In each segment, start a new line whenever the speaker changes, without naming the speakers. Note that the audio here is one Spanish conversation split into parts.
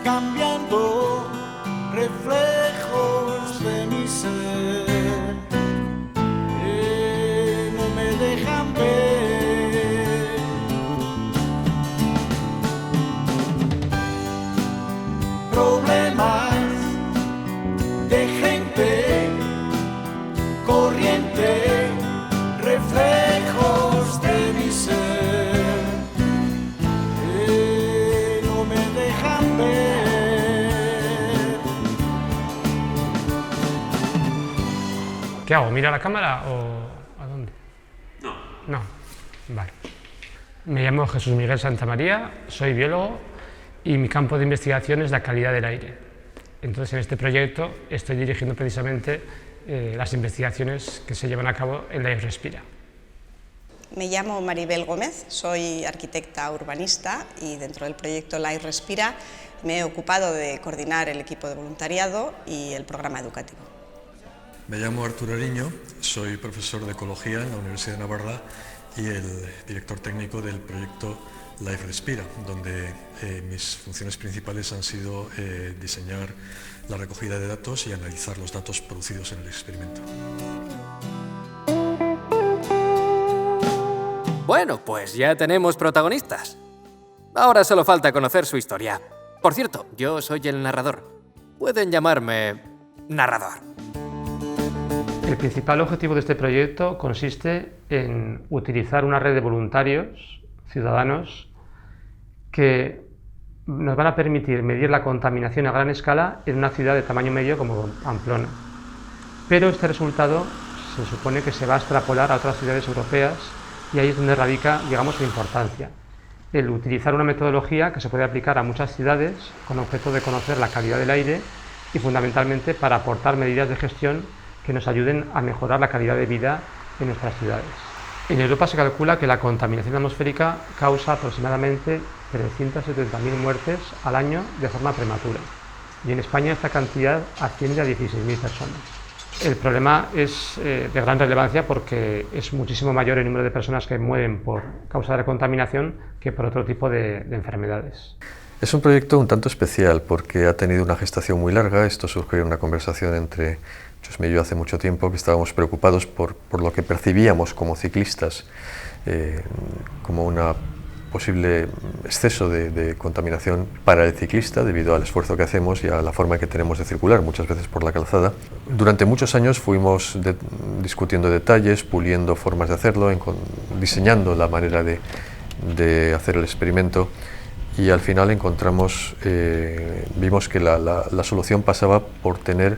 cambiando reflejos de mi ser, no me dejan ver. Problemas de gente corriente, reflejos de mi ser, no me dejan ver.
¿Qué hago? ¿Mira la cámara o a dónde? No. Vale. Me llamo Jesús Miguel Santamaría, soy biólogo y mi campo de investigación es la calidad del aire. Entonces, en este proyecto estoy dirigiendo precisamente las investigaciones que se llevan a cabo en la Respira.
Me llamo Maribel Gómez, soy arquitecta urbanista y dentro del proyecto Life Respira me he ocupado de coordinar el equipo de voluntariado y el programa educativo.
Me llamo Arturo Ariño, soy profesor de Ecología en la Universidad de Navarra y el director técnico del proyecto Life Respira, donde mis funciones principales han sido diseñar la recogida de datos y analizar los datos producidos en el experimento.
Bueno, pues ya tenemos protagonistas. Ahora solo falta conocer su historia. Por cierto, yo soy el narrador. Pueden llamarme narrador.
El principal objetivo de este proyecto consiste en utilizar una red de voluntarios, ciudadanos, que nos van a permitir medir la contaminación a gran escala en una ciudad de tamaño medio como Pamplona. Pero este resultado se supone que se va a extrapolar a otras ciudades europeas y ahí es donde radica, digamos, su importancia. El utilizar una metodología que se puede aplicar a muchas ciudades con objeto de conocer la calidad del aire y fundamentalmente para aportar medidas de gestión que nos ayuden a mejorar la calidad de vida en nuestras ciudades. En Europa se calcula que la contaminación atmosférica causa aproximadamente 370.000 muertes al año de forma prematura y en España esta cantidad asciende a 16.000 personas. El problema es de gran relevancia porque es muchísimo mayor el número de personas que mueren por causa de la contaminación que por otro tipo de enfermedades.
Es un proyecto un tanto especial porque ha tenido una gestación muy larga. Esto surgió en una conversación entre Chusme y yo hace mucho tiempo, que estábamos preocupados por lo que percibíamos como ciclistas, como un posible exceso de contaminación para el ciclista debido al esfuerzo que hacemos y a la forma que tenemos de circular, muchas veces por la calzada. Durante muchos años fuimos discutiendo detalles, puliendo formas de hacerlo, diseñando la manera de hacer el experimento y al final vimos que la solución pasaba por tener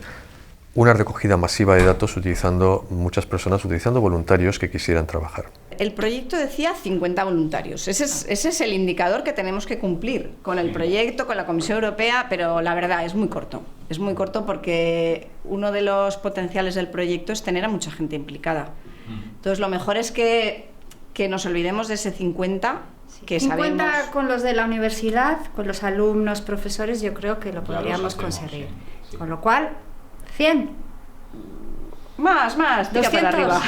una recogida masiva de datos utilizando muchas personas, utilizando voluntarios que quisieran trabajar.
El proyecto decía 50 voluntarios. Ese es el indicador que tenemos que cumplir con el proyecto, con la Comisión Europea, pero la verdad es muy corto. Es muy corto porque uno de los potenciales del proyecto es tener a mucha gente implicada. Entonces lo mejor es que nos olvidemos de ese 50 que
50
sabemos.
Con los de la universidad, con los alumnos, profesores, yo creo que lo podríamos conseguir. Sí. Con lo cual, 100.
Más, tira
200.
para arriba.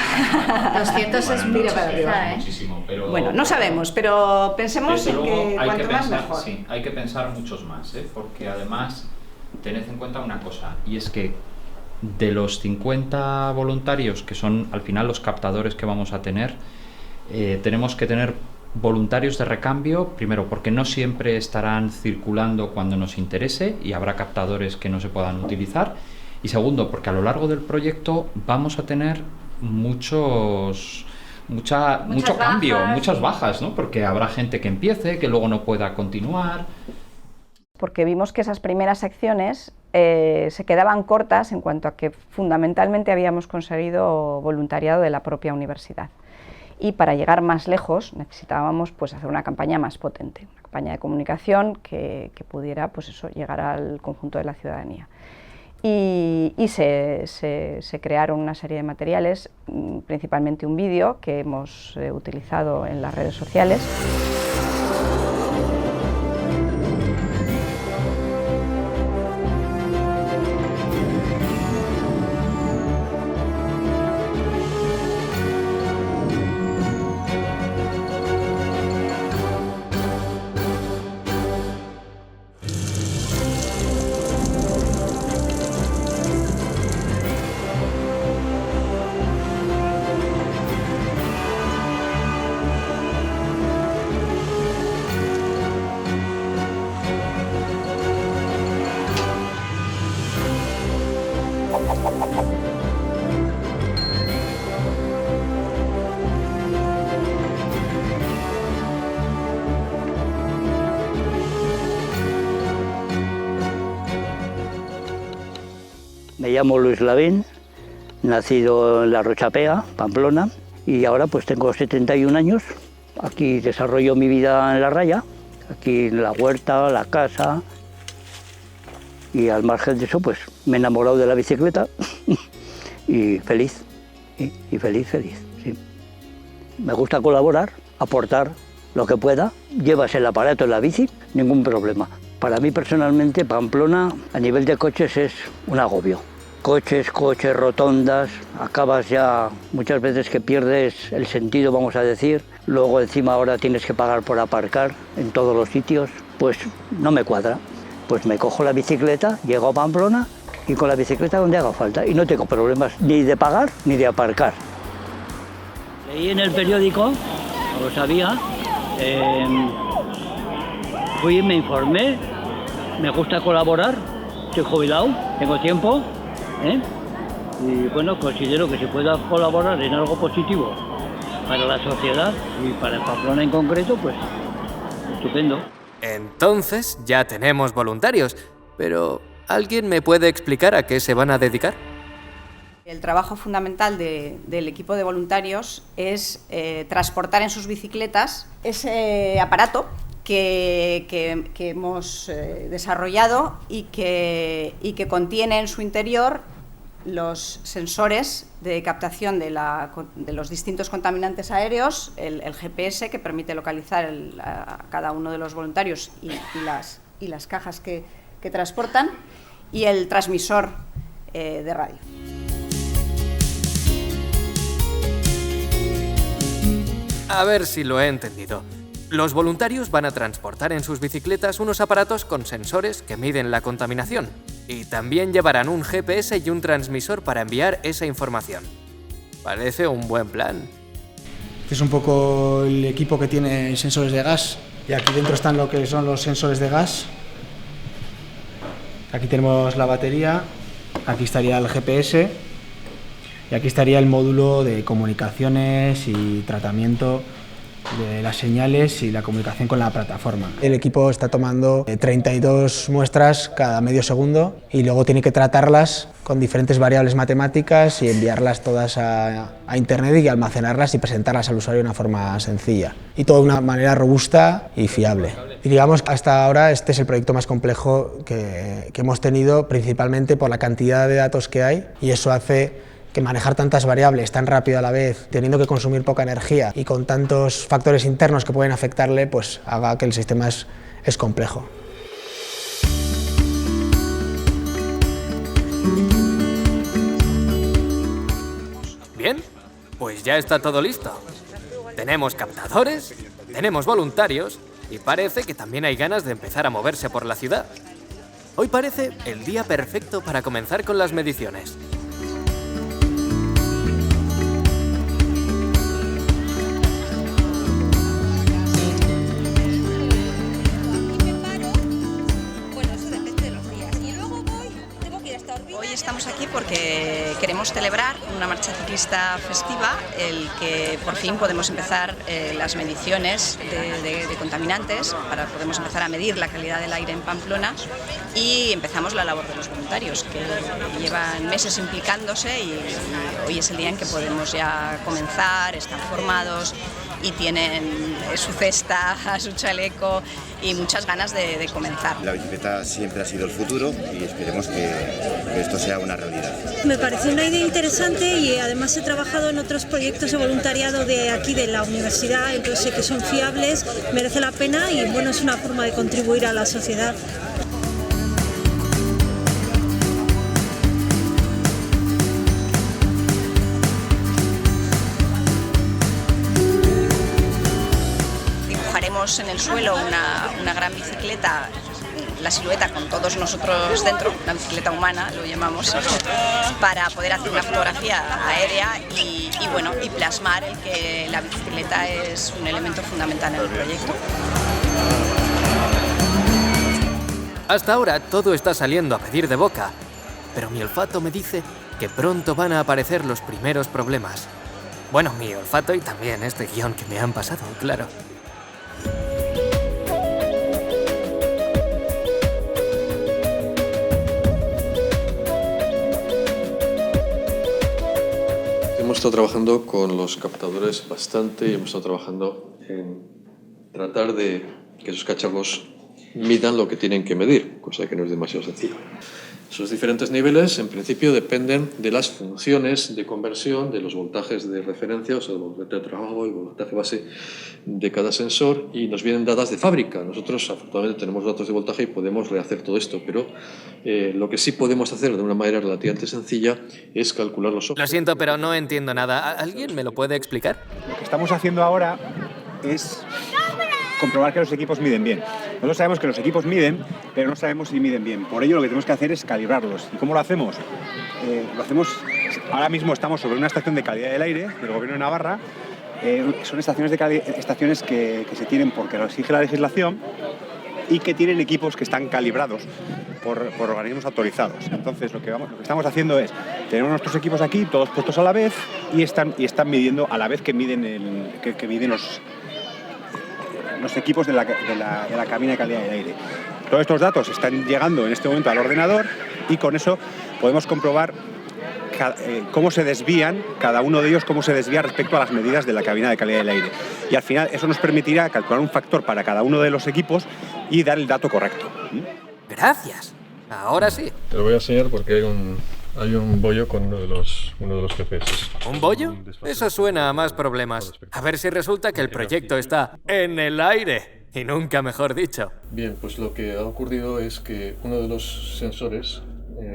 200 es mucho,
para arriba,
muchísimo, pero
bueno, no sabemos, pero pensemos en que cuanto más mejor.
Sí, hay que pensar muchos más, porque además tened en cuenta una cosa, y es que de los 50 voluntarios, que son al final los captadores que vamos a tener, tenemos que tener voluntarios de recambio, primero porque no siempre estarán circulando cuando nos interese y habrá captadores que no se puedan utilizar, y segundo porque a lo largo del proyecto vamos a tener mucho cambio, muchas bajas, ¿no? Porque habrá gente que empiece, que luego no pueda continuar.
Porque vimos que esas primeras secciones se quedaban cortas en cuanto a que fundamentalmente habíamos conseguido voluntariado de la propia universidad. Y para llegar más lejos necesitábamos pues, hacer una campaña más potente, una campaña de comunicación que pudiera pues eso, llegar al conjunto de la ciudadanía. Y se crearon una serie de materiales, principalmente un vídeo que hemos utilizado en las redes sociales.
Me llamo Luis Lavín, nacido en La Rochapea, Pamplona, y ahora pues tengo 71 años. Aquí desarrollo mi vida en la raya, aquí en la huerta, la casa, y al margen de eso pues me he enamorado de la bicicleta y feliz, y feliz, sí. Me gusta colaborar, aportar lo que pueda. Llevas el aparato en la bici, ningún problema. Para mí personalmente Pamplona a nivel de coches es un agobio. Coches, rotondas, acabas ya muchas veces que pierdes el sentido, vamos a decir. Luego encima ahora tienes que pagar por aparcar en todos los sitios. Pues no me cuadra. Pues me cojo la bicicleta, llego a Pamplona y con la bicicleta donde haga falta. Y no tengo problemas ni de pagar ni de aparcar. Leí en el periódico, no lo sabía, fui y me informé, me gusta colaborar, estoy jubilado, tengo tiempo. Y bueno, considero que se pueda colaborar en algo positivo para la sociedad y para Pamplona en concreto, pues estupendo.
Entonces ya tenemos voluntarios, pero ¿alguien me puede explicar a qué se van a dedicar?
El trabajo fundamental del equipo de voluntarios es transportar en sus bicicletas ese aparato que hemos desarrollado y que contiene en su interior los sensores de captación de los distintos contaminantes aéreos, el GPS que permite localizar a cada uno de los voluntarios y las cajas que transportan, y el transmisor de radio.
A ver si lo he entendido. Los voluntarios van a transportar en sus bicicletas unos aparatos con sensores que miden la contaminación y también llevarán un GPS y un transmisor para enviar esa información. Parece un buen plan.
Este es un poco el equipo que tiene sensores de gas, y aquí dentro están lo que son los sensores de gas. Aquí tenemos la batería, aquí estaría el GPS y aquí estaría el módulo de comunicaciones y tratamiento de las señales y la comunicación con la plataforma. El equipo está tomando 32 muestras cada medio segundo y luego tiene que tratarlas con diferentes variables matemáticas y enviarlas todas a internet y almacenarlas y presentarlas al usuario de una forma sencilla. Y todo de una manera robusta y fiable. Y digamos que hasta ahora este es el proyecto más complejo que hemos tenido, principalmente por la cantidad de datos que hay, y eso hace que manejar tantas variables tan rápido a la vez, teniendo que consumir poca energía y con tantos factores internos que pueden afectarle, pues haga que el sistema es complejo.
Bien, pues ya está todo listo. Tenemos captadores, tenemos voluntarios y parece que también hay ganas de empezar a moverse por la ciudad. Hoy parece el día perfecto para comenzar con las mediciones.
Hoy estamos aquí porque queremos celebrar una marcha ciclista festiva, el que por fin podemos empezar las mediciones de contaminantes, podemos empezar a medir la calidad del aire en Pamplona, y empezamos la labor de los voluntarios, que llevan meses implicándose, y hoy es el día en que podemos ya comenzar, están formados y tienen su cesta, su chaleco y muchas ganas de comenzar.
La bicicleta siempre ha sido el futuro y esperemos que esto sea una realidad.
Me pareció una idea interesante y además he trabajado en otros proyectos de voluntariado de aquí de la universidad, entonces sé que son fiables, merece la pena y bueno, es una forma de contribuir a la sociedad.
En el suelo una gran bicicleta, la silueta con todos nosotros dentro, una bicicleta humana lo llamamos, para poder hacer una fotografía aérea y plasmar el que la bicicleta es un elemento fundamental en el proyecto.
Hasta ahora todo está saliendo a pedir de boca, pero mi olfato me dice que pronto van a aparecer los primeros problemas. Bueno, mi olfato y también este guión que me han pasado, claro.
Hemos estado trabajando con los captadores bastante y hemos estado trabajando en tratar de que esos cacharros midan lo que tienen que medir, cosa que no es demasiado sencillo. Esos diferentes niveles, en principio, dependen de las funciones de conversión de los voltajes de referencia, o sea, el voltaje de trabajo y el voltaje base de cada sensor, y nos vienen dadas de fábrica. Nosotros, afortunadamente, tenemos datos de voltaje y podemos rehacer todo esto, pero lo que sí podemos hacer de una manera relativamente sencilla es calcular los...
Lo siento, pero no entiendo nada. ¿Alguien me lo puede explicar?
Lo que estamos haciendo ahora es comprobar que los equipos miden bien. Nosotros sabemos que los equipos miden, pero no sabemos si miden bien. Por ello lo que tenemos que hacer es calibrarlos. ¿Y cómo lo hacemos? Ahora mismo estamos sobre una estación de calidad del aire del Gobierno de Navarra. Son estaciones que se tienen porque lo exige la legislación y que tienen equipos que están calibrados por organismos autorizados. Entonces lo que estamos haciendo es tener nuestros equipos aquí, todos puestos a la vez, y están midiendo a la vez que miden los equipos de la cabina de calidad del aire. Todos estos datos están llegando en este momento al ordenador y con eso podemos comprobar cómo se desvían, cada uno de ellos cómo se desvía respecto a las medidas de la cabina de calidad del aire. Y al final eso nos permitirá calcular un factor para cada uno de los equipos y dar el dato correcto.
Gracias. Ahora sí.
Te lo voy a enseñar porque hay un bollo con uno de los GPS.
¿Un bollo? Eso suena a más problemas. A ver si resulta que el proyecto está en el aire. Y nunca mejor dicho.
Bien, pues lo que ha ocurrido es que uno de los sensores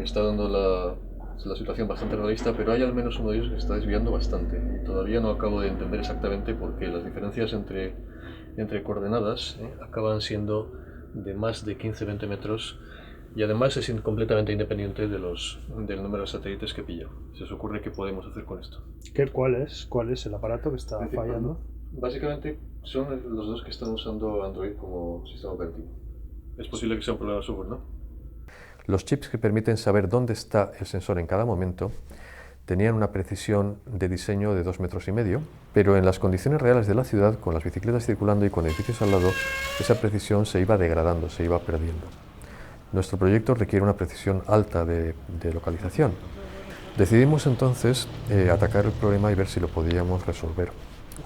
está dando la situación bastante realista, pero hay al menos uno de ellos que está desviando bastante. Y todavía no acabo de entender exactamente por qué las diferencias entre coordenadas acaban siendo de más de 15-20 metros. Y además es completamente independiente del número de satélites que pilla. Se os ocurre qué podemos hacer con esto.
¿Cuál es el aparato que está fallando?
Básicamente son los dos que están usando Android como sistema operativo. Es posible que sea un problema de software, ¿no? Los chips que permiten saber dónde está el sensor en cada momento tenían una precisión de diseño de 2,5 metros, pero en las condiciones reales de la ciudad, con las bicicletas circulando y con edificios al lado, esa precisión se iba degradando, se iba perdiendo. Nuestro proyecto requiere una precisión alta de localización. Decidimos entonces atacar el problema y ver si lo podíamos resolver.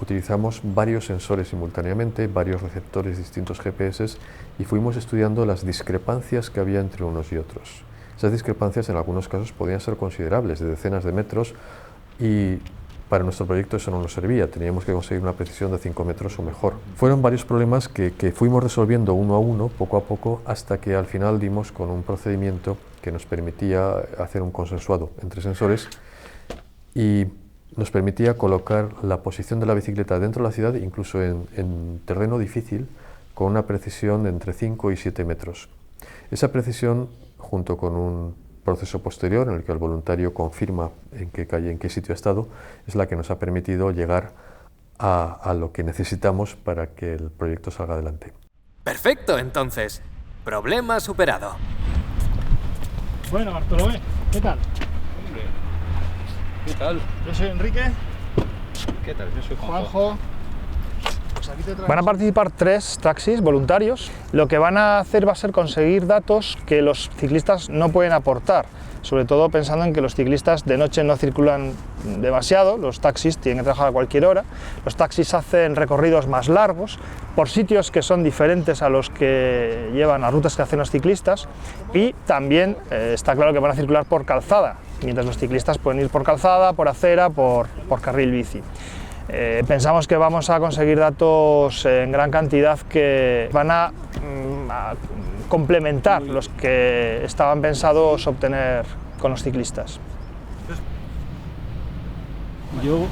Utilizamos varios sensores simultáneamente, varios receptores distintos GPS y fuimos estudiando las discrepancias que había entre unos y otros. Esas discrepancias en algunos casos podían ser considerables, de decenas de metros, y para nuestro proyecto eso no nos servía, teníamos que conseguir una precisión de 5 metros o mejor. Fueron varios problemas que fuimos resolviendo uno a uno, poco a poco, hasta que al final dimos con un procedimiento que nos permitía hacer un consensuado entre sensores y nos permitía colocar la posición de la bicicleta dentro de la ciudad, incluso en terreno difícil, con una precisión de entre 5 y 7 metros. Esa precisión, junto con un proceso posterior en el que el voluntario confirma en qué calle, en qué sitio ha estado, es la que nos ha permitido llegar a lo que necesitamos para que el proyecto salga adelante.
Perfecto, entonces. Problema superado.
Bueno, Bartolomé, ¿qué tal?
Hombre, ¿qué tal?
Yo soy Enrique.
¿Qué tal? Yo soy
Juanjo. Van a participar 3 taxis voluntarios. Lo que van a hacer va a ser conseguir datos que los ciclistas no pueden aportar, sobre todo pensando en que los ciclistas de noche no circulan demasiado, los taxis tienen que trabajar a cualquier hora, los taxis hacen recorridos más largos por sitios que son diferentes a los que llevan las rutas que hacen los ciclistas, y también está claro que van a circular por calzada, mientras los ciclistas pueden ir por calzada, por acera, por carril bici. Pensamos que vamos a conseguir datos en gran cantidad que van a complementar los que estaban pensados obtener con los ciclistas.
Yo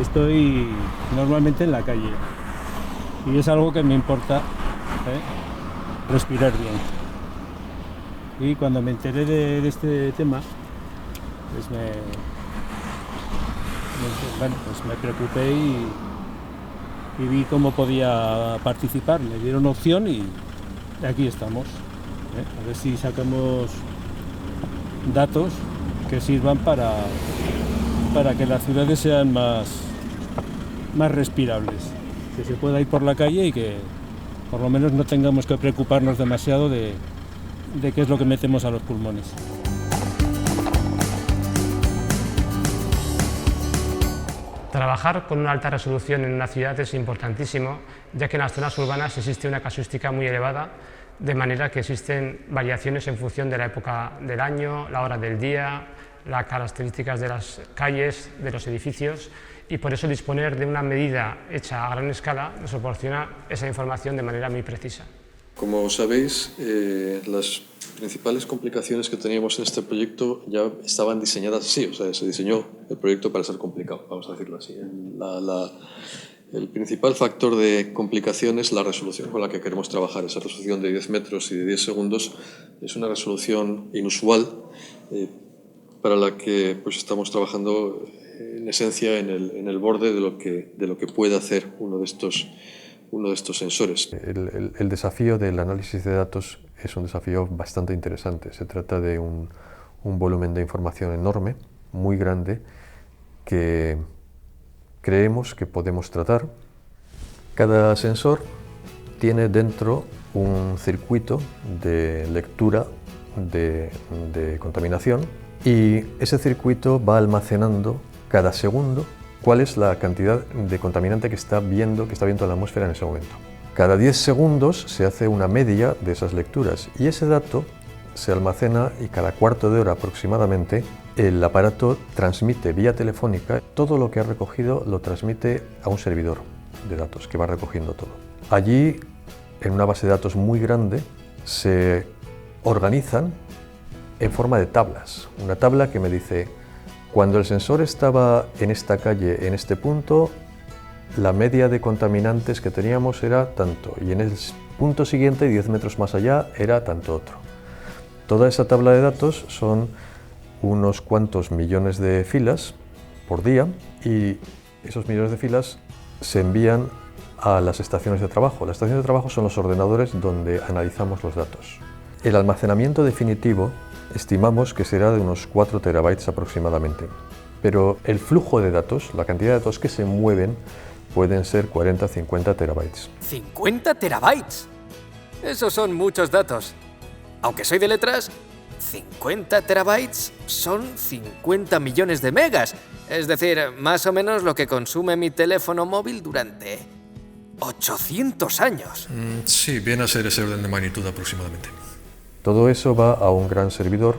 estoy normalmente en la calle y es algo que me importa, respirar bien. Y cuando me enteré de este tema, pues me preocupé y vi cómo podía participar. Me dieron opción y aquí estamos. A ver si sacamos datos que sirvan para que las ciudades sean más respirables, que se pueda ir por la calle y que por lo menos no tengamos que preocuparnos demasiado de qué es lo que metemos a los pulmones.
Trabajar con una alta resolución en una ciudad es importantísimo, ya que en las zonas urbanas existe una casuística muy elevada, de manera que existen variaciones en función de la época del año, la hora del día, las características de las calles, de los edificios, y por eso disponer de una medida hecha a gran escala nos proporciona esa información de manera muy precisa.
Como sabéis, las principales complicaciones que teníamos en este proyecto ya estaban diseñadas así, o sea, se diseñó el proyecto para ser complicado, vamos a decirlo así. El principal factor de complicación es la resolución con la que queremos trabajar. Esa resolución de 10 metros y de 10 segundos es una resolución inusual para la que pues, estamos trabajando en esencia en el borde de lo que puede hacer uno de estos sensores. El desafío del análisis de datos es un desafío bastante interesante. Se trata de un volumen de información enorme, muy grande, que creemos que podemos tratar. Cada sensor tiene dentro un circuito de lectura de contaminación y ese circuito va almacenando cada segundo cuál es la cantidad de contaminante que está viendo en la atmósfera en ese momento. Cada 10 segundos se hace una media de esas lecturas y ese dato se almacena y cada cuarto de hora aproximadamente el aparato transmite vía telefónica todo lo que ha recogido, lo transmite a un servidor de datos que va recogiendo todo. Allí, en una base de datos muy grande, se organizan en forma de tablas. Una tabla que me dice, cuando el sensor estaba en esta calle, en este punto, la media de contaminantes que teníamos era tanto, y en el punto siguiente, 10 metros más allá, era tanto otro. Toda esa tabla de datos son unos cuantos millones de filas por día y esos millones de filas se envían a las estaciones de trabajo. Las estaciones de trabajo son los ordenadores donde analizamos los datos. El almacenamiento definitivo estimamos que será de unos 4 terabytes aproximadamente, pero el flujo de datos, la cantidad de datos que se mueven, pueden ser 40-50 terabytes.
¿50 terabytes? Esos son muchos datos. Aunque soy de letras, 50 terabytes son 50 millones de megas. Es decir, más o menos lo que consume mi teléfono móvil durante 800 años.
Sí, viene a ser ese orden de magnitud aproximadamente. Todo eso va a un gran servidor.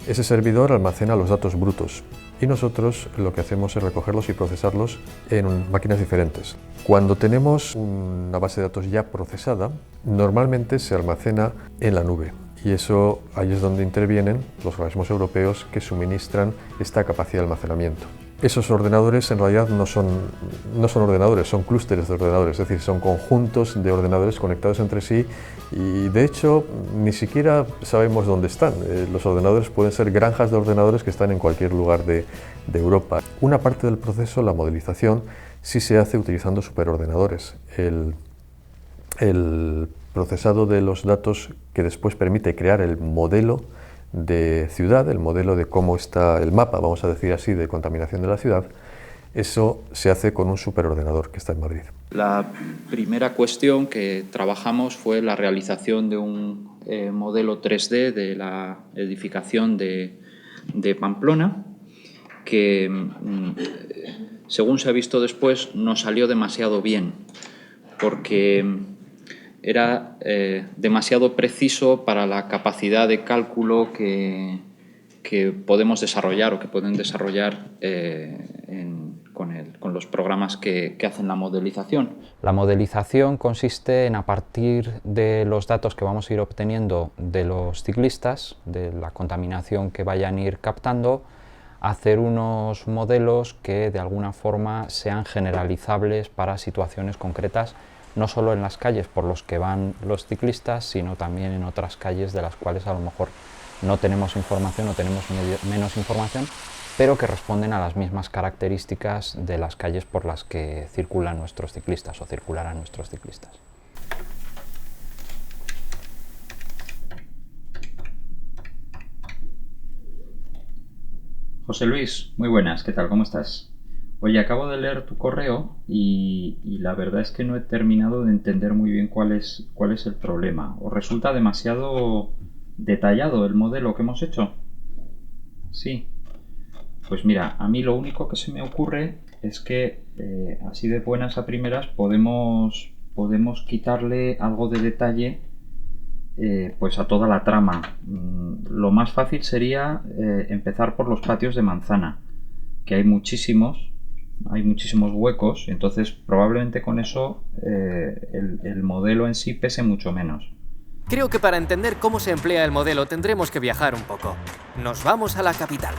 Ese servidor almacena los datos brutos y nosotros lo que hacemos es recogerlos y procesarlos en máquinas diferentes. Cuando tenemos una base de datos ya procesada, normalmente se almacena en la nube. Y eso, ahí es donde intervienen los organismos europeos que suministran esta capacidad de almacenamiento. Esos ordenadores en realidad no son ordenadores, son clústeres de ordenadores, es decir, son conjuntos de ordenadores conectados entre sí y de hecho ni siquiera sabemos dónde están. Los ordenadores pueden ser granjas de ordenadores que están en cualquier lugar de Europa. Una parte del proceso, la modelización, sí se hace utilizando superordenadores. El procesado de los datos que después permite crear el modelo de ciudad, el modelo de cómo está el mapa, vamos a decir así, de contaminación de la ciudad, eso se hace con un superordenador que está en Madrid.
La primera cuestión que trabajamos fue la realización de un modelo 3D de la edificación de Pamplona, que según se ha visto después no salió demasiado bien, porque era demasiado preciso para la capacidad de cálculo que podemos desarrollar o que pueden desarrollar con los programas que hacen la modelización.
La modelización consiste en, a partir de los datos que vamos a ir obteniendo de los ciclistas, de la contaminación que vayan a ir captando, hacer unos modelos que de alguna forma sean generalizables para situaciones concretas, no solo en las calles por los que van los ciclistas, sino también en otras calles de las cuales a lo mejor no tenemos información o tenemos menos información, pero que responden a las mismas características de las calles por las que circulan nuestros ciclistas o circularán nuestros ciclistas.
José Luis, muy buenas, ¿qué tal? ¿Cómo estás? Oye, acabo de leer tu correo y la verdad es que no he terminado de entender muy bien cuál es el problema. ¿Os resulta demasiado detallado el modelo que hemos hecho? Sí. Pues mira, a mí lo único que se me ocurre es que así de buenas a primeras podemos quitarle algo de detalle pues a toda la trama. Lo más fácil sería empezar por los patios de manzana, que hay muchísimos huecos, entonces probablemente con eso el modelo en sí pese mucho menos.
Creo que para entender cómo se emplea el modelo tendremos que viajar un poco. Nos vamos a la capital.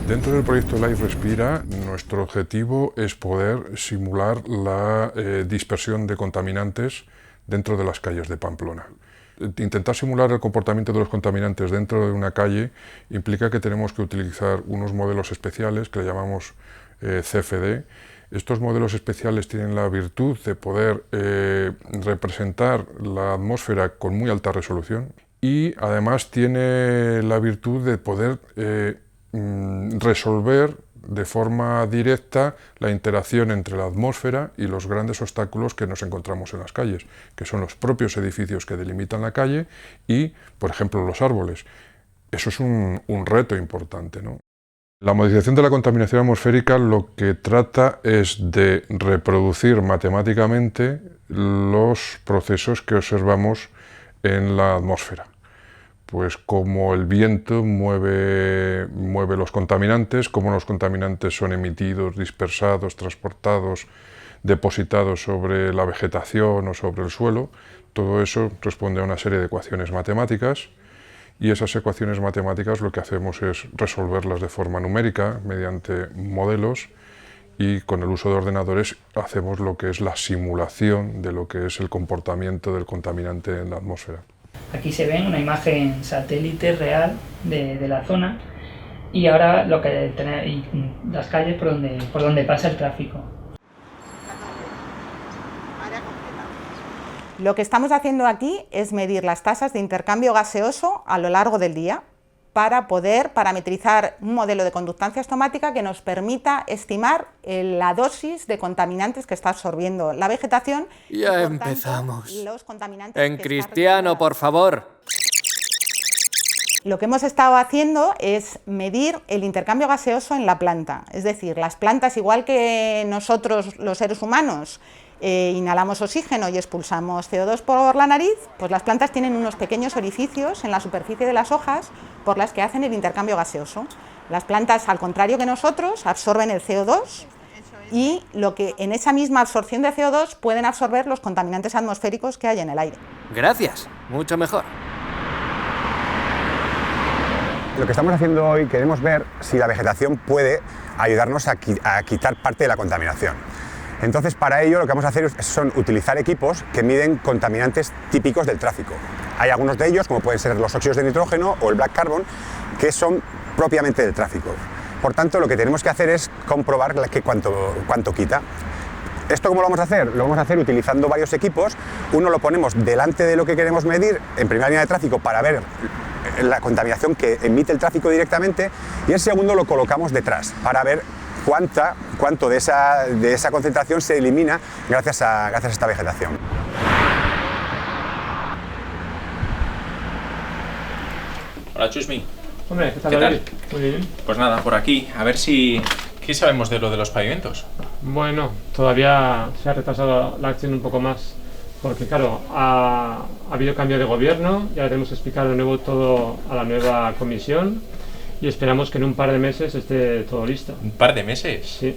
Dentro del proyecto Life Respira, nuestro objetivo es poder simular la dispersión de contaminantes dentro de las calles de Pamplona. Intentar simular el comportamiento de los contaminantes dentro de una calle implica que tenemos que utilizar unos modelos especiales que le llamamos CFD. Estos modelos especiales tienen la virtud de poder representar la atmósfera con muy alta resolución y además tiene la virtud de poder resolver de forma directa la interacción entre la atmósfera y los grandes obstáculos que nos encontramos en las calles, que son los propios edificios que delimitan la calle y, por ejemplo, los árboles. Eso es un reto importante, ¿no? La modificación de la contaminación atmosférica lo que trata es de reproducir matemáticamente los procesos que observamos en la atmósfera. Pues cómo el viento mueve los contaminantes, cómo los contaminantes son emitidos, dispersados, transportados, depositados sobre la vegetación o sobre el suelo. Todo eso responde a una serie de ecuaciones matemáticas y esas ecuaciones matemáticas lo que hacemos es resolverlas de forma numérica mediante modelos y con el uso de ordenadores hacemos lo que es la simulación de lo que es el comportamiento del contaminante en la atmósfera.
Aquí se ve una imagen satélite real de la zona y ahora las calles por donde pasa el tráfico.
Lo que estamos haciendo aquí es medir las tasas de intercambio gaseoso a lo largo del día para poder parametrizar un modelo de conductancia estomática que nos permita estimar la dosis de contaminantes que está absorbiendo la vegetación.
Ya empezamos. Los contaminantes en cristiano, por favor.
Lo que hemos estado haciendo es medir el intercambio gaseoso en la planta, es decir, las plantas, igual que nosotros los seres humanos, inhalamos oxígeno y expulsamos CO2 por la nariz, pues las plantas tienen unos pequeños orificios en la superficie de las hojas por las que hacen el intercambio gaseoso. Las plantas, al contrario que nosotros, absorben el CO2 y en esa misma absorción de CO2 pueden absorber los contaminantes atmosféricos que hay en el aire.
Gracias, mucho mejor.
Lo que estamos haciendo hoy, queremos ver si la vegetación puede ayudarnos a quitar parte de la contaminación. Entonces, para ello lo que vamos a hacer son utilizar equipos que miden contaminantes típicos del tráfico. Hay algunos de ellos, como pueden ser los óxidos de nitrógeno o el black carbon, que son propiamente del tráfico. Por tanto, lo que tenemos que hacer es comprobar cuánto quita. ¿Esto cómo lo vamos a hacer? Lo vamos a hacer utilizando varios equipos. Uno lo ponemos delante de lo que queremos medir, en primera línea de tráfico, para ver la contaminación que emite el tráfico directamente, y el segundo lo colocamos detrás, para ver cuánto de esa concentración se elimina gracias a esta vegetación.
Hola, Chusmi.
Hombre, ¿qué tal?
¿Qué tal?
Muy bien.
Pues nada, por aquí, a ver si... ¿Qué sabemos de lo de los pavimentos?
Bueno, todavía se ha retrasado la acción un poco más, porque claro, ha habido cambio de gobierno y ahora tenemos que explicar de nuevo todo a la nueva comisión y esperamos que en un par de meses esté todo listo.
¿Un par de meses?
Sí.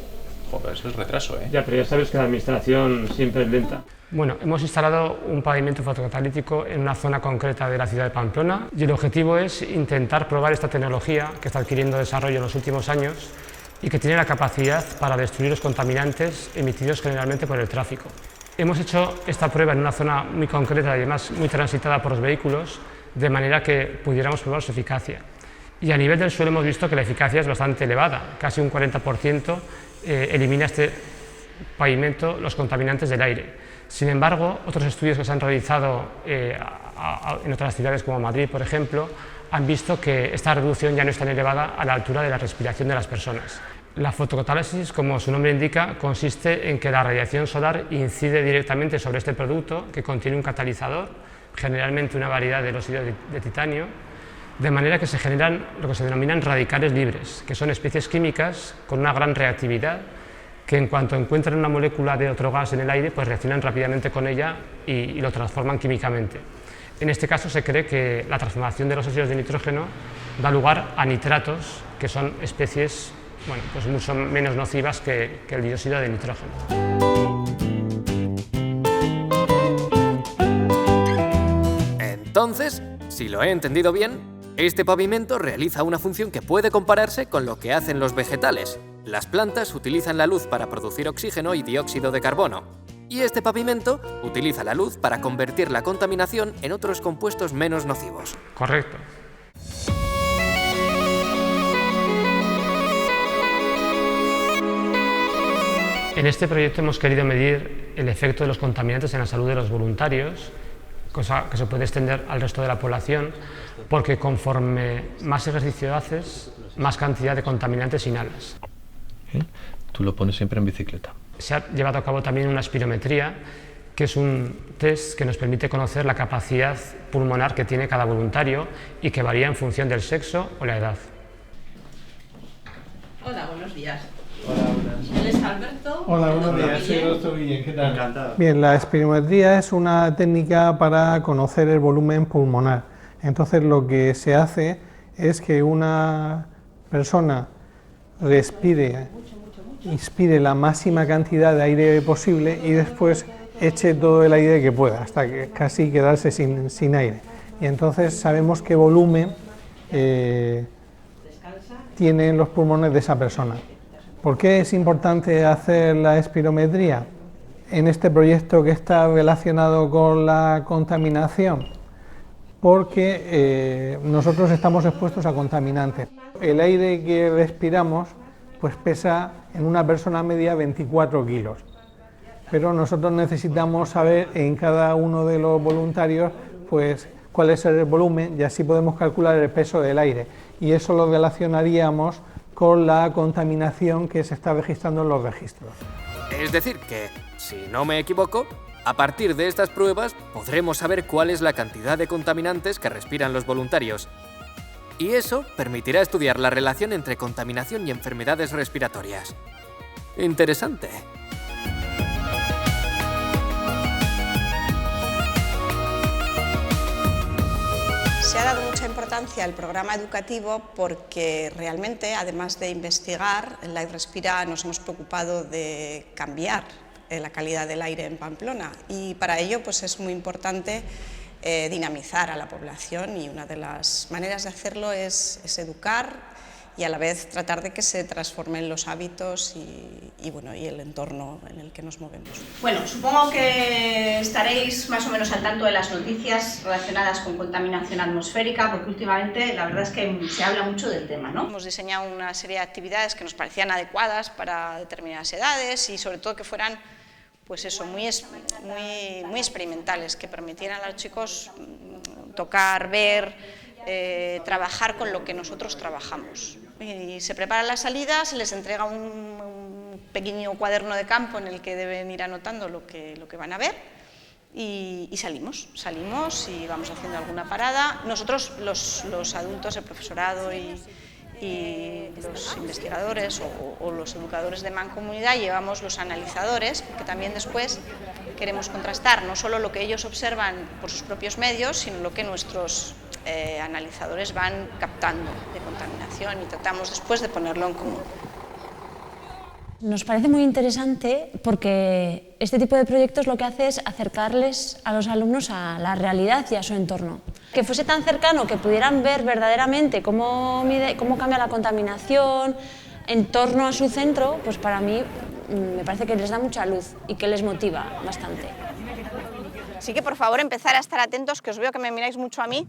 Joder, eso es retraso, ¿eh?
Ya, pero ya sabes que la administración siempre es lenta. Bueno, hemos instalado un pavimento fotocatalítico en una zona concreta de la ciudad de Pamplona y el objetivo es intentar probar esta tecnología que está adquiriendo desarrollo en los últimos años y que tiene la capacidad para destruir los contaminantes emitidos generalmente por el tráfico. Hemos hecho esta prueba en una zona muy concreta y además muy transitada por los vehículos, de manera que pudiéramos probar su eficacia. Y a nivel del suelo hemos visto que la eficacia es bastante elevada, casi un 40% elimina este pavimento los contaminantes del aire. Sin embargo, otros estudios que se han realizado en otras ciudades como Madrid, por ejemplo, han visto que esta reducción ya no es tan elevada a la altura de la respiración de las personas. La fotocatálisis, como su nombre indica, consiste en que la radiación solar incide directamente sobre este producto que contiene un catalizador, generalmente una variedad de óxido de titanio, de manera que se generan lo que se denominan radicales libres, que son especies químicas con una gran reactividad, que en cuanto encuentran una molécula de otro gas en el aire, pues reaccionan rápidamente con ella y lo transforman químicamente. En este caso se cree que la transformación de los óxidos de nitrógeno da lugar a nitratos, que son especies pues mucho menos nocivas que el dióxido de nitrógeno.
Entonces, si lo he entendido bien, este pavimento realiza una función que puede compararse con lo que hacen los vegetales. Las plantas utilizan la luz para producir oxígeno y dióxido de carbono, y este pavimento utiliza la luz para convertir la contaminación en otros compuestos menos nocivos.
Correcto. En este proyecto hemos querido medir el efecto de los contaminantes en la salud de los voluntarios, cosa que se puede extender al resto de la población, porque conforme más ejercicio haces, más cantidad de contaminantes inhalas.
Tú lo pones siempre en bicicleta.
Se ha llevado a cabo también una espirometría, que es un test que nos permite conocer la capacidad pulmonar que tiene cada voluntario y que varía en función del sexo o la edad.
Hola, buenos días.
Hola, buenas.
Él es Alberto.
Hola, buenos días. Soy el doctor Guillén. ¿Qué tal?
Encantado.
Bien, la espirometría es una técnica para conocer el volumen pulmonar. Entonces, lo que se hace es que una persona inspire la máxima cantidad de aire posible y después eche todo el aire que pueda, hasta que casi quedarse sin aire. Y entonces sabemos qué volumen tienen los pulmones de esa persona. ¿Por qué es importante hacer la espirometría en este proyecto que está relacionado con la contaminación? Porque nosotros estamos expuestos a contaminantes. El aire que respiramos pues pesa en una persona media 24 kilos. Pero nosotros necesitamos saber en cada uno de los voluntarios pues cuál es el volumen y así podemos calcular el peso del aire. Y eso lo relacionaríamos con la contaminación que se está registrando en los registros.
Es decir que, si no me equivoco, a partir de estas pruebas podremos saber cuál es la cantidad de contaminantes que respiran los voluntarios. Y eso permitirá estudiar la relación entre contaminación y enfermedades respiratorias. Interesante.
Se ha dado mucha importancia al programa educativo porque realmente, además de investigar, en Light Respira nos hemos preocupado de cambiar la calidad del aire en Pamplona y para ello pues, es muy importante dinamizar a la población y una de las maneras de hacerlo es educar y a la vez tratar de que se transformen los hábitos y el entorno en el que nos movemos.
Bueno, supongo que estaréis más o menos al tanto de las noticias relacionadas con contaminación atmosférica, porque últimamente la verdad es que se habla mucho del tema, ¿no?
Hemos diseñado una serie de actividades que nos parecían adecuadas para determinadas edades y sobre todo que fueran pues eso, muy experimentales, que permitieran a los chicos tocar, ver, trabajar con lo que nosotros trabajamos. Y se preparan las salidas, se les entrega un pequeño cuaderno de campo en el que deben ir anotando lo que van a ver y salimos y vamos haciendo alguna parada. Nosotros, los adultos, el profesorado y los investigadores o los educadores de mancomunidad llevamos los analizadores, porque también después queremos contrastar no solo lo que ellos observan por sus propios medios, sino lo que nuestros analizadores van captando de contaminación y tratamos después de ponerlo en común.
Nos parece muy interesante porque este tipo de proyectos lo que hace es acercarles a los alumnos a la realidad y a su entorno. Que fuese tan cercano, que pudieran ver verdaderamente cómo cambia la contaminación en torno a su centro, pues para mí me parece que les da mucha luz y que les motiva bastante.
Así que por favor empezar a estar atentos, que os veo que me miráis mucho a mí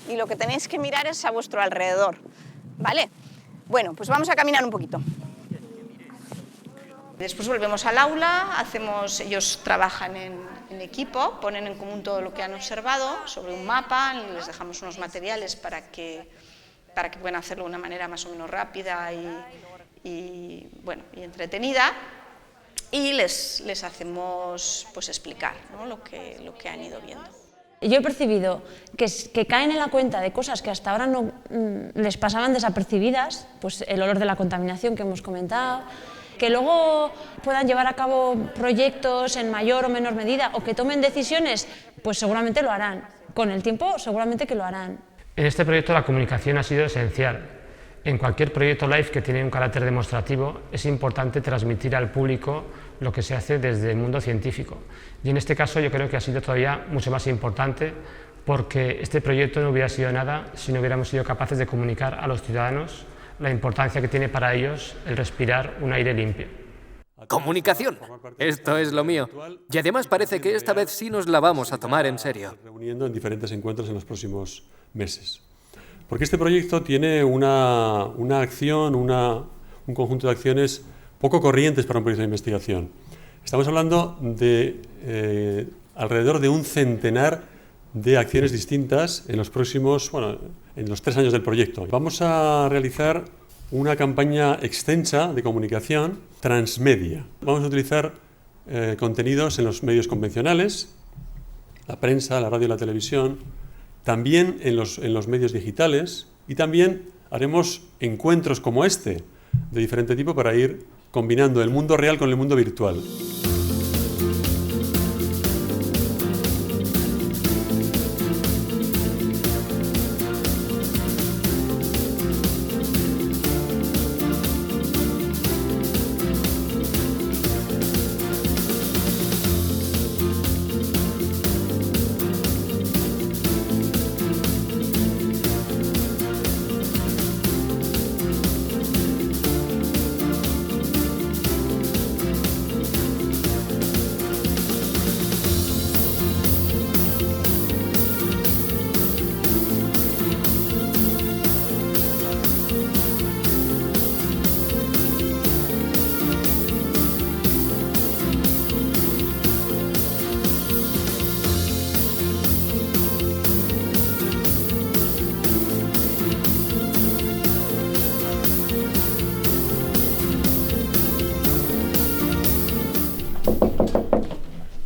y lo que tenéis que mirar es a vuestro alrededor, ¿vale? Bueno, pues vamos a caminar un poquito. Después volvemos al aula, ellos trabajan en equipo, ponen en común todo lo que han observado sobre un mapa, les dejamos unos materiales para que puedan hacerlo de una manera más o menos rápida y entretenida, y les hacemos pues explicar, ¿no? lo que han ido viendo.
Yo he percibido que caen en la cuenta de cosas que hasta ahora no les pasaban desapercibidas, pues el olor de la contaminación que hemos comentado, que luego puedan llevar a cabo proyectos en mayor o menor medida o que tomen decisiones, pues seguramente lo harán. Con el tiempo seguramente que lo harán.
En este proyecto la comunicación ha sido esencial. En cualquier proyecto LIFE que tiene un carácter demostrativo es importante transmitir al público lo que se hace desde el mundo científico. Y en este caso yo creo que ha sido todavía mucho más importante porque este proyecto no hubiera sido nada si no hubiéramos sido capaces de comunicar a los ciudadanos la importancia que tiene para ellos el respirar un aire limpio.
Comunicación. Esto es lo mío. Y además parece que esta vez sí nos la vamos a tomar en serio.
Reuniendo en diferentes encuentros en los próximos meses. Porque este proyecto tiene una acción, un conjunto de acciones poco corrientes para un proyecto de investigación. Estamos hablando de alrededor de un centenar de acciones distintas en los próximos, en los 3 años del proyecto. Vamos a realizar una campaña extensa de comunicación transmedia. Vamos a utilizar contenidos en los medios convencionales, la prensa, la radio y la televisión, también en los medios digitales, y también haremos encuentros como este, de diferente tipo, para ir combinando el mundo real con el mundo virtual.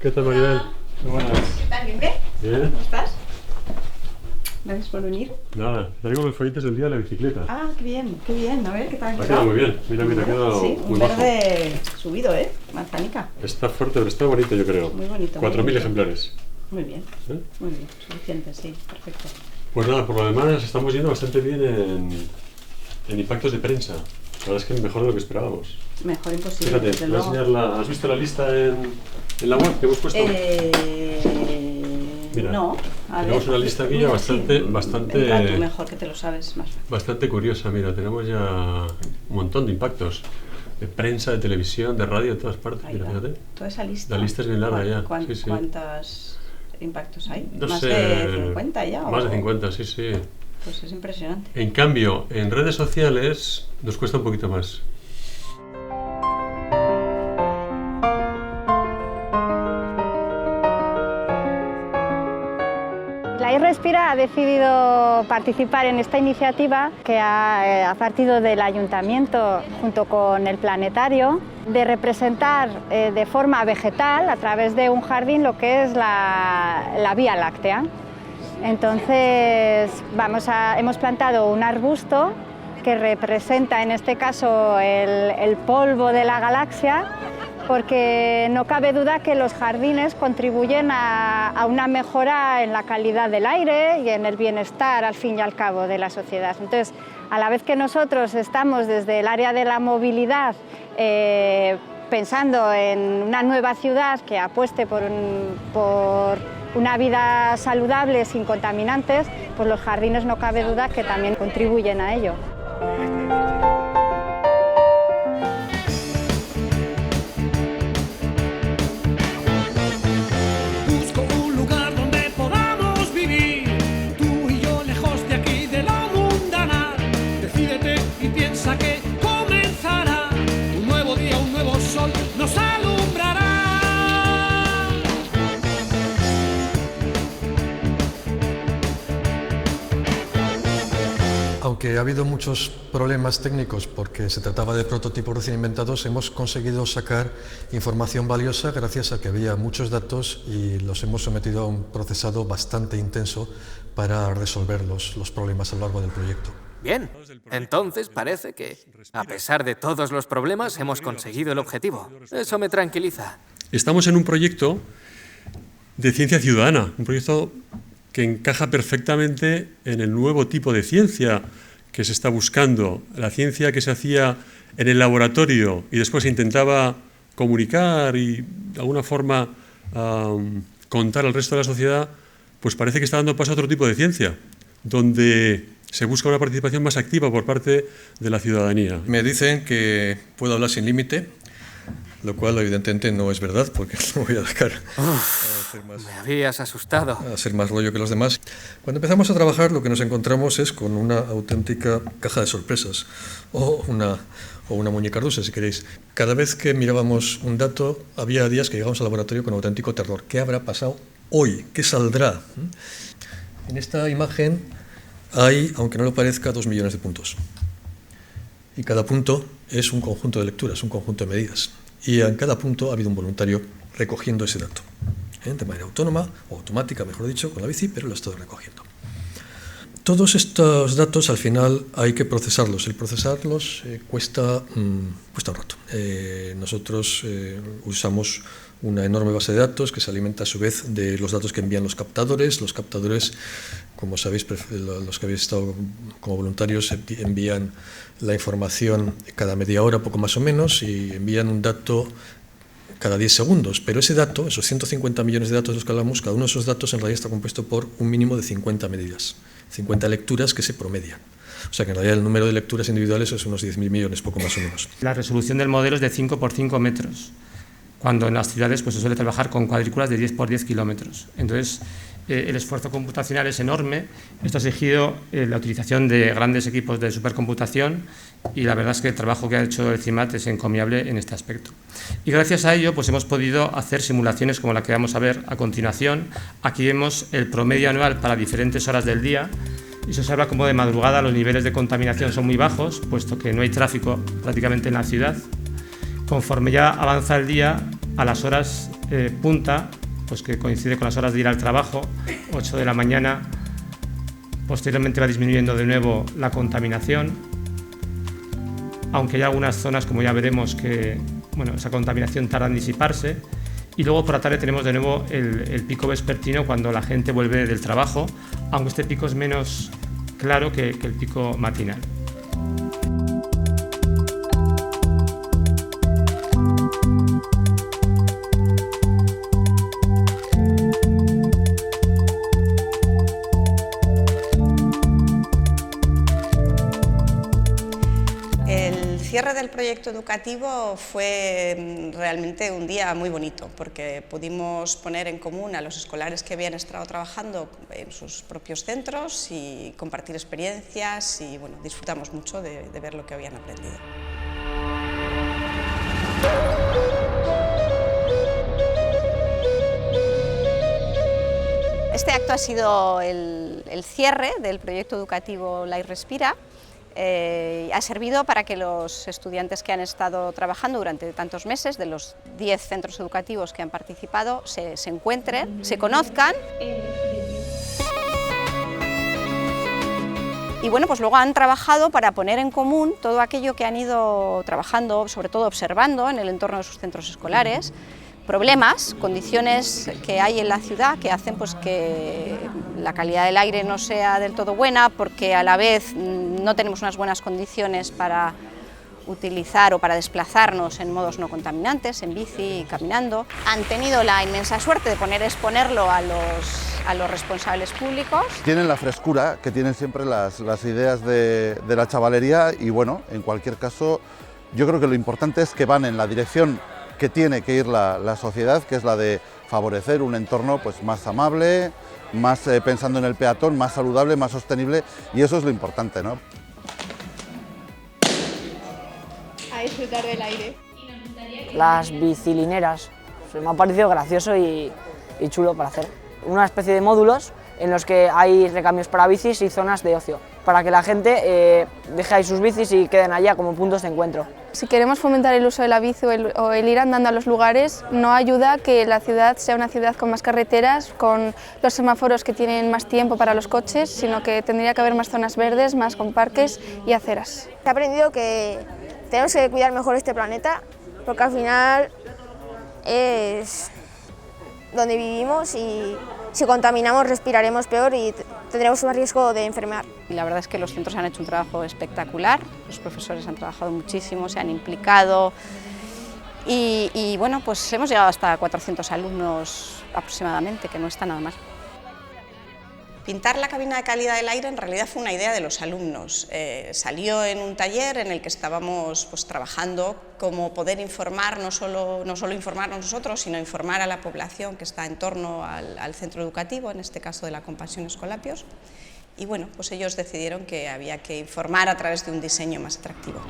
¿Qué tal, Maribel? Muy buenas.
¿Qué tal? ¿Bien?
Bien.
¿Cómo estás? Gracias por venir.
Nada, traigo los folletos del día de la bicicleta.
Ah, qué bien, qué bien. A ver, ¿qué tal?
Ha quedado muy bien. Mira, ha quedado
sí,
muy
un
bajo.
verde subido, ¿eh? Manzanica.
Está fuerte, pero está bonito, yo creo.
Muy bonito.
4.000 ejemplares.
Muy bien.
¿Eh?
Muy bien, suficiente, sí, perfecto.
Pues nada, por lo demás estamos yendo bastante bien en impactos de prensa. La verdad es que mejor de lo que esperábamos.
Mejor imposible.
Fíjate,
desde
te voy a
luego.
enseñar ¿has visto la lista en la web que hemos puesto? Mira,
no.
tenemos una lista aquí ya bastante
Entra tú mejor, que te lo sabes más.
bastante curiosa. Mira, tenemos ya un montón de impactos de prensa, de televisión, de radio, de todas partes. Mira, fíjate.
Toda esa lista.
La lista es bien larga ya. Sí, sí.
¿Cuántos impactos hay?
No
¿Más
sé,
de 50 ya?
Más de 50, sí, sí.
Pues es impresionante.
En cambio, en redes sociales nos cuesta un poquito más.
La iRespira ha decidido participar en esta iniciativa que ha partido del Ayuntamiento junto con el Planetario de representar de forma vegetal a través de un jardín lo que es la Vía Láctea. Entonces hemos plantado un arbusto que representa en este caso el polvo de la galaxia, porque no cabe duda que los jardines contribuyen a una mejora en la calidad del aire y en el bienestar, al fin y al cabo, de la sociedad. Entonces, a la vez que nosotros estamos desde el área de la movilidad pensando en una nueva ciudad que apueste por una vida saludable sin contaminantes, pues los jardines no cabe duda que también contribuyen a ello.
Aunque ha habido muchos problemas técnicos porque se trataba de prototipos recién inventados, hemos conseguido sacar información valiosa gracias a que había muchos datos y los hemos sometido a un procesado bastante intenso para resolver los problemas a lo largo del proyecto.
Bien, entonces parece que, a pesar de todos los problemas, hemos conseguido el objetivo. Eso me tranquiliza.
Estamos en un proyecto de ciencia ciudadana, un proyecto que encaja perfectamente en el nuevo tipo de ciencia que se está buscando. La ciencia que se hacía en el laboratorio y después se intentaba comunicar y de alguna forma contar al resto de la sociedad, pues parece que está dando paso a otro tipo de ciencia, donde se busca una participación más activa por parte de la ciudadanía.
Me dicen que puedo hablar sin límite, lo cual evidentemente no es verdad, porque no voy a dejar
me habías asustado.
A hacer más rollo que los demás. Cuando empezamos a trabajar, lo que nos encontramos es con una auténtica caja de sorpresas, o una muñeca rusa, si queréis. Cada vez que mirábamos un dato, había días que llegábamos al laboratorio con auténtico terror. ¿Qué habrá pasado hoy? ¿Qué saldrá? En esta imagen hay, aunque no lo parezca, 2 millones de puntos. Y cada punto es un conjunto de lecturas, un conjunto de medidas. Y en cada punto ha habido un voluntario recogiendo ese dato, de manera autónoma o automática, mejor dicho, con la bici, pero lo ha estado recogiendo. Todos estos datos al final hay que procesarlos. El procesarlos cuesta un rato. Nosotros usamos una enorme base de datos que se alimenta a su vez de los datos que envían los captadores. Los captadores, como sabéis, los que habéis estado como voluntarios, envían la información cada media hora, poco más o menos, y envían un dato cada 10 segundos. Pero ese dato, esos 150 millones de datos de los que hablamos, cada uno de esos datos en realidad está compuesto por un mínimo de 50 medidas, 50 lecturas que se promedian. O sea que en realidad el número de lecturas individuales es unos 10.000 millones, poco más o menos.
La resolución del modelo es de 5 por 5 metros, cuando en las ciudades pues, se suele trabajar con cuadrículas de 10 por 10 kilómetros. Entonces, el esfuerzo computacional es enorme. Esto ha exigido la utilización de grandes equipos de supercomputación y la verdad es que el trabajo que ha hecho el CIMAT es encomiable en este aspecto. Y gracias a ello pues, hemos podido hacer simulaciones como la que vamos a ver a continuación. Aquí vemos el promedio anual para diferentes horas del día y se observa como de madrugada los niveles de contaminación son muy bajos, puesto que no hay tráfico prácticamente en la ciudad. Conforme ya avanza el día, a las horas punta, pues que coincide con las horas de ir al trabajo, 8 de la mañana, posteriormente va disminuyendo de nuevo la contaminación, aunque hay algunas zonas, como ya veremos, que bueno, esa contaminación tarda en disiparse, y luego por la tarde tenemos de nuevo el pico vespertino cuando la gente vuelve del trabajo, aunque este pico es menos claro que el pico matinal.
El cierre del proyecto educativo fue realmente un día muy bonito porque pudimos poner en común a los escolares que habían estado trabajando en sus propios centros y compartir experiencias y bueno, disfrutamos mucho de ver lo que habían aprendido. Este acto ha sido el cierre del proyecto educativo Light Respira. Ha servido para que los estudiantes que han estado trabajando durante tantos meses, de los 10 centros educativos que han participado, se encuentren, se conozcan. Y bueno, pues luego han trabajado para poner en común todo aquello que han ido trabajando, sobre todo observando en el entorno de sus centros escolares, problemas, condiciones que hay en la ciudad que hacen pues, que la calidad del aire no sea del todo buena, porque a la vez no tenemos unas buenas condiciones para utilizar o para desplazarnos en modos no contaminantes, en bici y caminando. Han tenido la inmensa suerte de exponerlo a los responsables públicos.
Tienen la frescura que tienen siempre las ideas de la chavalería y bueno, en cualquier caso, yo creo que lo importante es que van en la dirección que tiene que ir la sociedad, que es la de favorecer un entorno pues, más amable, más pensando en el peatón, más saludable, más sostenible, y eso es lo importante, ¿no?
A disfrutar del aire.
Las bicilineras, me ha parecido gracioso y chulo para hacer. Una especie de módulos en los que hay recambios para bicis y zonas de ocio. para que la gente deje ahí sus bicis y queden allá como puntos de encuentro.
Si queremos fomentar el uso de la bici o el ir andando a los lugares, no ayuda que la ciudad sea una ciudad con más carreteras, con los semáforos que tienen más tiempo para los coches, sino que tendría que haber más zonas verdes, más con parques y aceras.
He aprendido que tenemos que cuidar mejor este planeta, porque al final es donde vivimos y si contaminamos respiraremos peor y tendremos más riesgo de enfermar.
Y la verdad es que los centros han hecho un trabajo espectacular, los profesores han trabajado muchísimo, se han implicado y bueno, pues hemos llegado hasta 400 alumnos aproximadamente, que no está nada mal.
Pintar la cabina de calidad del aire en realidad fue una idea de los alumnos. Salió en un taller en el que estábamos pues, trabajando cómo poder informar, no solo informarnos nosotros, sino informar a la población que está en torno al centro educativo, en este caso de la Compasión Escolapios. Y bueno, pues ellos decidieron que había que informar a través de un diseño más atractivo.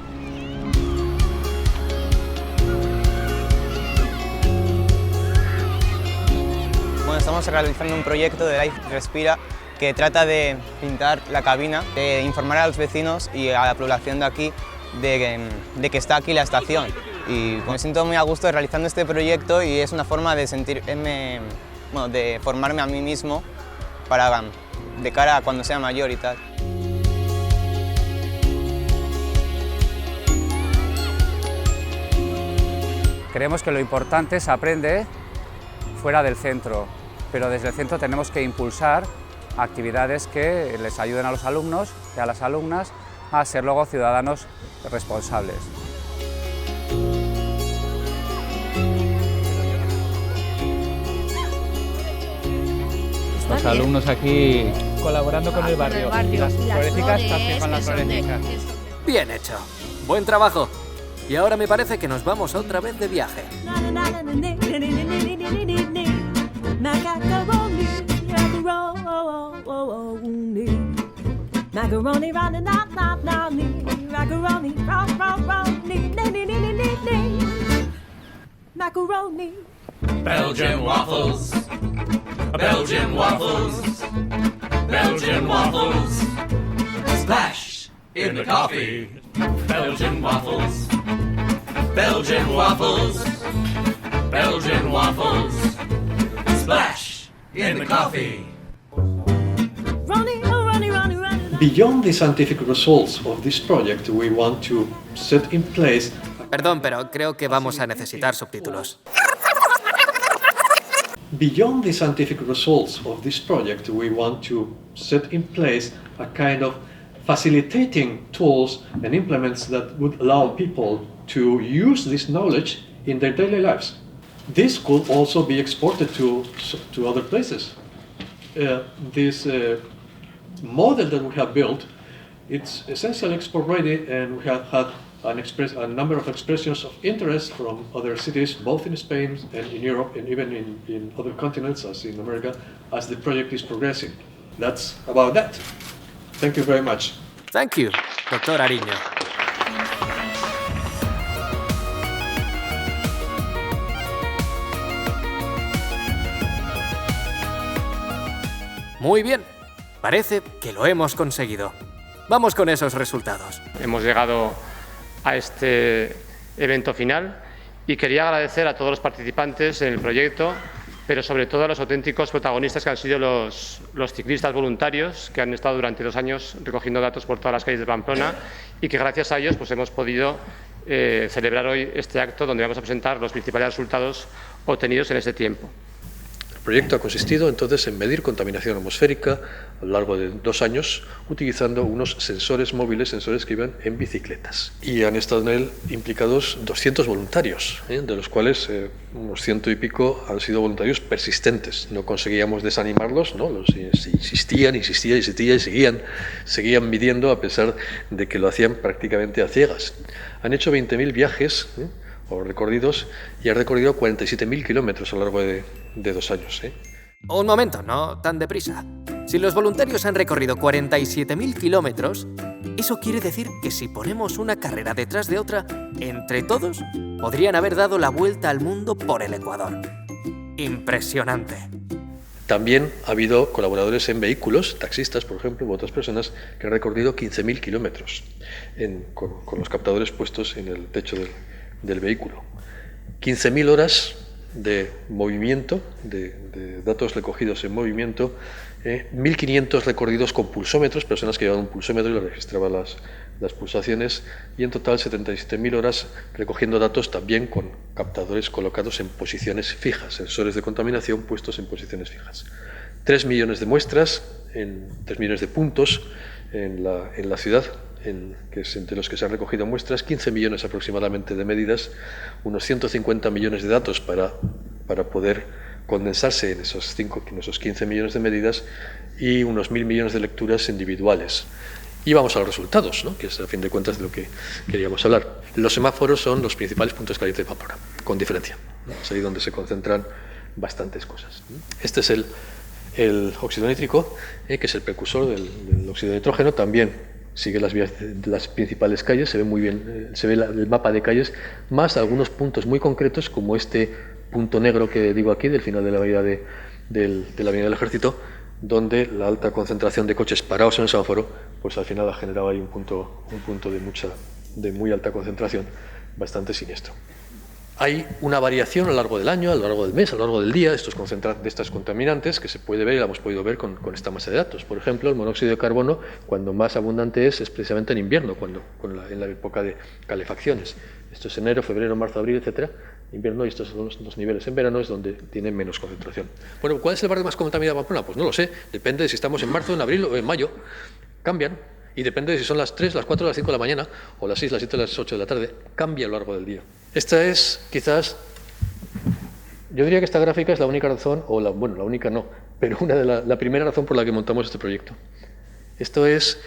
Bueno, estamos realizando un proyecto de Life Respira que trata de pintar la cabina, de informar a los vecinos y a la población de aquí de que está aquí la estación. Y me siento muy a gusto realizando este proyecto y es una forma de sentirme, bueno, de formarme a mí mismo para de cara a cuando sea mayor y tal.
Creemos que lo importante es aprender fuera del centro, pero desde el centro tenemos que impulsar actividades que les ayuden a los alumnos y a las alumnas a ser luego ciudadanos responsables.
Los alumnos aquí colaborando con el barrio y las florecicas también con las florecicas.
Bien hecho, buen trabajo. Y ahora me parece que nos vamos otra vez de viaje.
Macaroni running out, macaroni, macaroni.
Belgian waffles, Belgian waffles, Belgian waffles. Splash in the coffee. Belgian waffles, Belgian waffles, Belgian waffles. Splash in the coffee.
Beyond the scientific results of this project, we want to set in place...
Perdón, pero creo que vamos a necesitar subtítulos.
Beyond the scientific results of this project, we want to set in place a kind of facilitating tools and implements that would allow people to use this knowledge in their daily lives. This could also be exported to other places. This model that we have built, it's essentially export ready, and we have had a number of expressions of interest from other cities, both in Spain and in Europe, and even in other continents, as in America, as the project is progressing. That's about that. Thank you very much.
Thank you, Dr. Ariño. Muy bien, parece que lo hemos conseguido. Vamos con esos resultados.
Hemos llegado a este evento final y quería agradecer a todos los participantes en el proyecto, pero sobre todo a los auténticos protagonistas que han sido los ciclistas voluntarios que han estado durante 2 años recogiendo datos por todas las calles de Pamplona y que gracias a ellos pues, hemos podido celebrar hoy este acto donde vamos a presentar los principales resultados obtenidos en este tiempo.
El proyecto ha consistido entonces en medir contaminación atmosférica a lo largo de 2 años utilizando unos sensores móviles, sensores que iban en bicicletas. Y han estado en él implicados 200 voluntarios, de los cuales unos 100 y pico han sido voluntarios persistentes. No conseguíamos desanimarlos, ¿no? Insistían y seguían midiendo a pesar de que lo hacían prácticamente a ciegas. Han hecho 20.000 viajes, o recorridos, y ha recorrido 47.000 kilómetros a lo largo de 2 años.
Un momento, no tan deprisa. Si los voluntarios han recorrido 47.000 kilómetros, eso quiere decir que si ponemos una carrera detrás de otra, entre todos, podrían haber dado la vuelta al mundo por el Ecuador. Impresionante.
También ha habido colaboradores en vehículos, taxistas, por ejemplo, u otras personas que han recorrido 15.000 kilómetros con los captadores puestos en el techo del vehículo. 15.000 horas de movimiento, de datos recogidos en movimiento, 1.500 recorridos con pulsómetros, personas que llevaban un pulsómetro y le registraban las pulsaciones, y en total 77.000 horas recogiendo datos también con captadores colocados en posiciones fijas, sensores de contaminación puestos en posiciones fijas. 3 millones de muestras, 3 millones de puntos en la ciudad, que es entre los que se han recogido muestras, 15 millones aproximadamente de medidas, unos 150 millones de datos para poder condensarse en esos 15 millones de medidas y unos 1.000 millones de lecturas individuales. Y vamos a los resultados, ¿no?, que es a fin de cuentas de lo que queríamos hablar. Los semáforos son los principales puntos calientes de Pamplona, con diferencia, ¿no? Es ahí donde se concentran bastantes cosas. Este es el óxido nítrico, que es el precursor del óxido de nitrógeno. También sigue las vías de las principales calles, se ve muy bien, se ve el mapa de calles, más algunos puntos muy concretos, como este punto negro que digo aquí, del final de la avenida de la Avenida del Ejército, donde la alta concentración de coches parados en el semáforo, pues al final ha generado ahí un punto de muy alta concentración, bastante siniestro. Hay una variación a lo largo del año, a lo largo del mes, a lo largo del día, de estas contaminantes, que se puede ver y la hemos podido ver con esta masa de datos. Por ejemplo, el monóxido de carbono, cuando más abundante es precisamente en invierno, en la época de calefacciones. Esto es enero, febrero, marzo, abril, etcétera. Invierno, y estos son los niveles. En verano es donde tiene menos concentración. Bueno, ¿cuál es el barrio más contaminado de Pamplona? Pues no lo sé. Depende de si estamos en marzo, en abril o en mayo. Cambian. Y depende de si son las 3, las 4, las 5 de la mañana, o las 6, las 7, las 8 de la tarde. Cambia a lo largo del día. Esta es, quizás, yo diría que esta gráfica es la única razón, bueno, la única no, pero la primera razón por la que montamos este proyecto. Esto es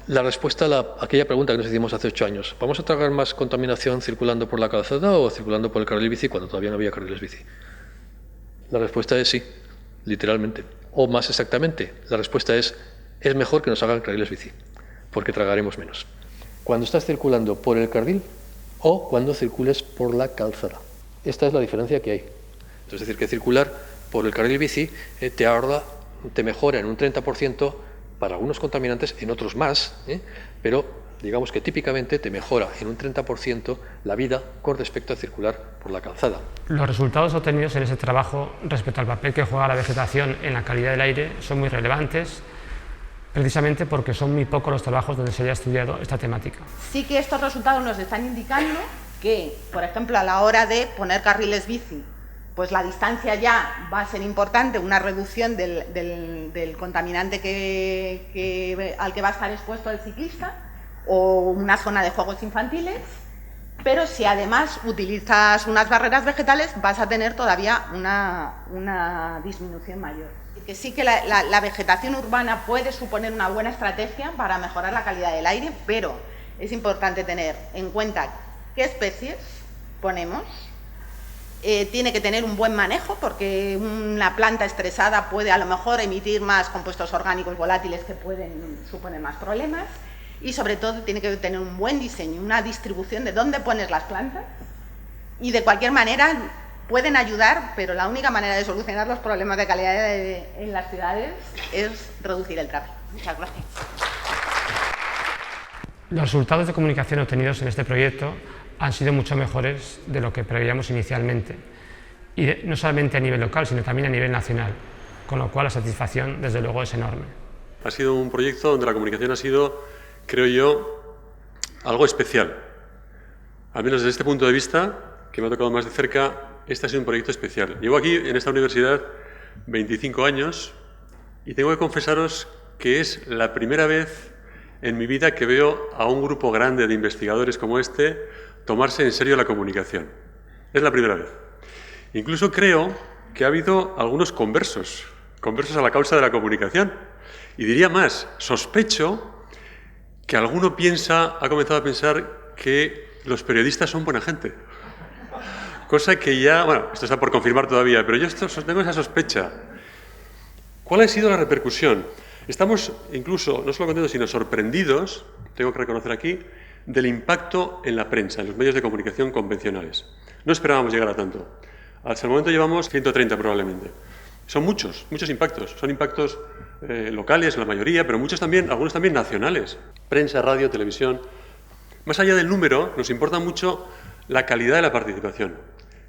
la respuesta a aquella pregunta que nos hicimos hace 8 años. ¿Vamos a tragar más contaminación circulando por la calzada o circulando por el carril bici cuando todavía no había carriles bici? La respuesta es sí, literalmente. O más exactamente, la respuesta es mejor que nos hagan carriles bici, porque tragaremos menos. Cuando estás circulando por el carril o cuando circules por la calzada. Esta es la diferencia que hay. Es decir, que circular por el carril bici te mejora en un 30% para algunos contaminantes, en otros más, pero digamos que típicamente te mejora en un 30% la vida con respecto a circular por la calzada.
Los resultados obtenidos en ese trabajo respecto al papel que juega la vegetación en la calidad del aire son muy relevantes, precisamente porque son muy pocos los trabajos donde se haya estudiado esta temática.
Sí que estos resultados nos están indicando que, por ejemplo, a la hora de poner carriles bici, pues la distancia ya va a ser importante, una reducción del contaminante al que va a estar expuesto el ciclista, o una zona de juegos infantiles, pero si además utilizas unas barreras vegetales vas a tener todavía una disminución mayor. Que sí que la vegetación urbana puede suponer una buena estrategia para mejorar la calidad del aire, pero es importante tener en cuenta qué especies ponemos. Tiene que tener un buen manejo, porque una planta estresada puede a lo mejor emitir más compuestos orgánicos volátiles que pueden suponer más problemas, y sobre todo tiene que tener un buen diseño, una distribución de dónde pones las plantas, y de cualquier manera pueden ayudar, pero la única manera de solucionar los problemas de calidad en las ciudades es reducir el tráfico. Muchas gracias.
Los resultados de comunicación obtenidos en este proyecto han sido mucho mejores de lo que preveíamos inicialmente, y no solamente a nivel local, sino también a nivel nacional, con lo cual la satisfacción, desde luego, es enorme. Ha sido un proyecto donde la comunicación ha sido, creo yo, algo especial. Al menos desde este punto de vista, que me ha tocado más de cerca, este ha sido un proyecto especial. Llevo aquí, en esta universidad, 25 años, y tengo que confesaros que es la primera vez en mi vida que veo a un grupo grande de investigadores como este tomarse en serio la comunicación. Es la primera vez. Incluso creo que ha habido algunos conversos a la causa de la comunicación. Y diría más, sospecho que alguno ha comenzado a pensar que los periodistas son buena gente. Cosa que ya, bueno, esto está por confirmar todavía, pero yo tengo esa sospecha. ¿Cuál ha sido la repercusión? Estamos incluso, no solo contentos, sino sorprendidos, tengo que reconocer aquí, del impacto en la prensa, en los medios de comunicación convencionales. No esperábamos llegar a tanto. Hasta el momento llevamos 130 probablemente.
Son muchos impactos. Son impactos locales, la mayoría, pero muchos también, algunos también nacionales. Prensa, radio, televisión. Más allá del número, nos importa mucho la calidad de la participación.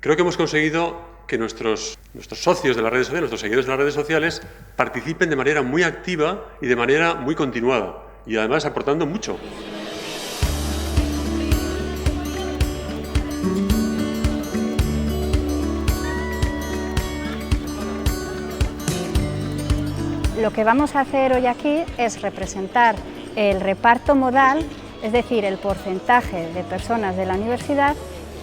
Creo que hemos conseguido que nuestros socios de las redes sociales, nuestros seguidores de las redes sociales, participen de manera muy activa y de manera muy continuada, y además aportando mucho.
Lo que vamos a hacer hoy aquí es representar el reparto modal, es decir, el porcentaje de personas de la universidad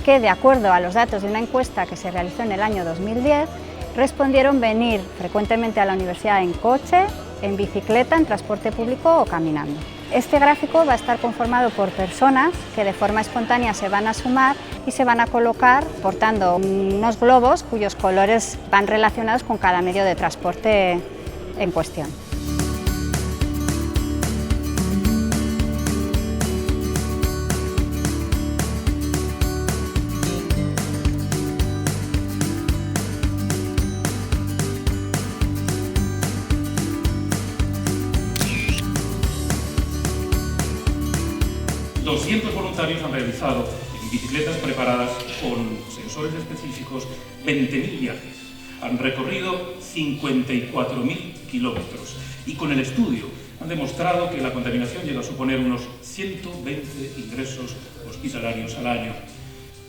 que, de acuerdo a los datos de una encuesta que se realizó en el año 2010, respondieron venir frecuentemente a la universidad en coche, en bicicleta, en transporte público o caminando. Este gráfico va a estar conformado por personas que de forma espontánea se van a sumar y se van a colocar portando unos globos cuyos colores van relacionados con cada medio de transporte en cuestión.
Voluntarios han realizado en bicicletas preparadas con sensores específicos 20.000 viajes. Han recorrido 54.000 kilómetros y con el estudio han demostrado que la contaminación llega a suponer unos 120 ingresos hospitalarios al año.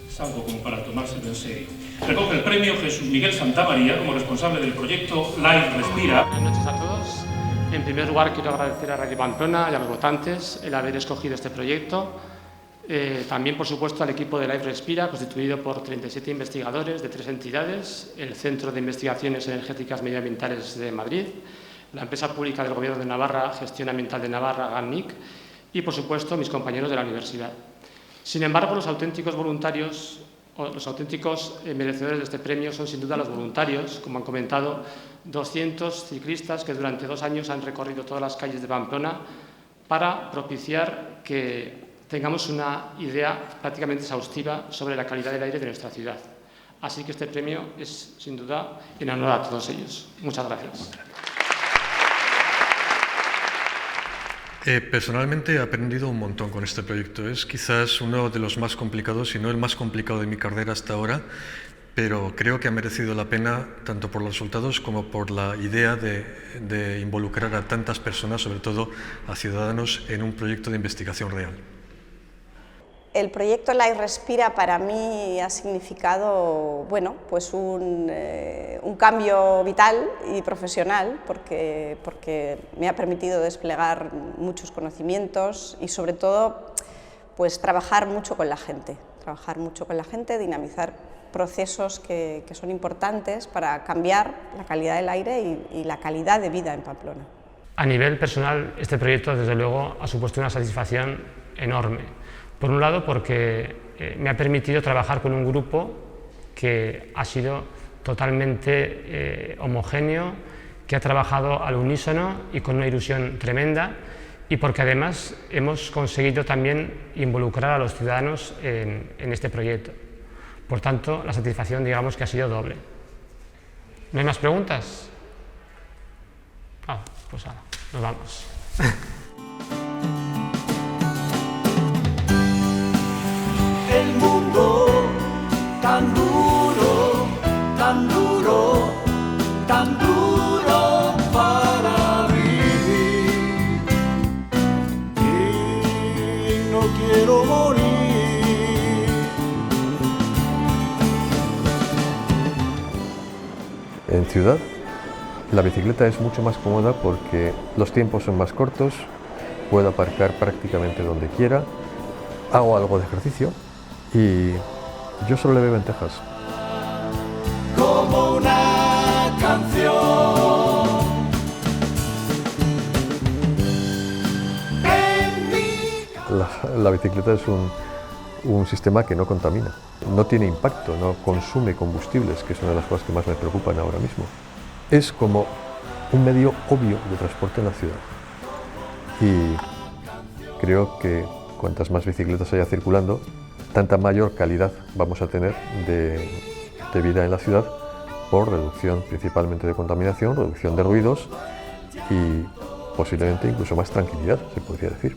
Es algo como para tomárselo en serio. Recoge el premio Jesús Miguel Santamaría como responsable del proyecto Life Respira.
Buenas noches a todos. En primer lugar quiero agradecer a Radio Pamplona y a los votantes el haber escogido este proyecto. También, por supuesto, al equipo de Life Respira, constituido por 37 investigadores de 3 entidades, el Centro de Investigaciones Energéticas Medioambientales de Madrid, la empresa pública del Gobierno de Navarra, Gestión Ambiental de Navarra, GANNIC, y, por supuesto, mis compañeros de la universidad. Sin embargo, los auténticos voluntarios, o los auténticos merecedores de este premio son, sin duda, los voluntarios, como han comentado, 200 ciclistas que durante 2 años han recorrido todas las calles de Pamplona para propiciar que tengamos una idea prácticamente exhaustiva sobre la calidad del aire de nuestra ciudad. Así que este premio es, sin duda, en honor a todos ellos. Muchas gracias.
Personalmente he aprendido un montón con este proyecto. Es quizás uno de los más complicados, si no el más complicado de mi carrera hasta ahora, pero creo que ha merecido la pena tanto por los resultados como por la idea de involucrar a tantas personas, sobre todo a ciudadanos, en un proyecto de investigación real.
El proyecto Life Respira para mí ha significado, bueno, pues un cambio vital y profesional porque me ha permitido desplegar muchos conocimientos y, sobre todo, pues trabajar mucho con la gente, dinamizar procesos que son importantes para cambiar la calidad del aire y la calidad de vida en Pamplona.
A nivel personal, este proyecto, desde luego, ha supuesto una satisfacción enorme. Por un lado, porque me ha permitido trabajar con un grupo que ha sido totalmente homogéneo, que ha trabajado al unísono y con una ilusión tremenda, y porque además hemos conseguido también involucrar a los ciudadanos en este proyecto. Por tanto, la satisfacción, digamos, que ha sido doble. ¿No hay más preguntas? Pues ahora, nos vamos.
El mundo tan duro, tan duro, tan duro para vivir. Y no quiero morir.
En ciudad, la bicicleta es mucho más cómoda porque los tiempos son más cortos, puedo aparcar prácticamente donde quiera, hago algo de ejercicio y yo solo le veo ventajas.
Como una canción.
La bicicleta es un sistema que no contamina, no tiene impacto, no consume combustibles, que es una de las cosas que más me preocupan ahora mismo. Es como un medio obvio de transporte en la ciudad. Y creo que cuantas más bicicletas haya circulando, tanta mayor calidad vamos a tener de vida en la ciudad por reducción principalmente de contaminación, reducción de ruidos y posiblemente incluso más tranquilidad, se podría decir.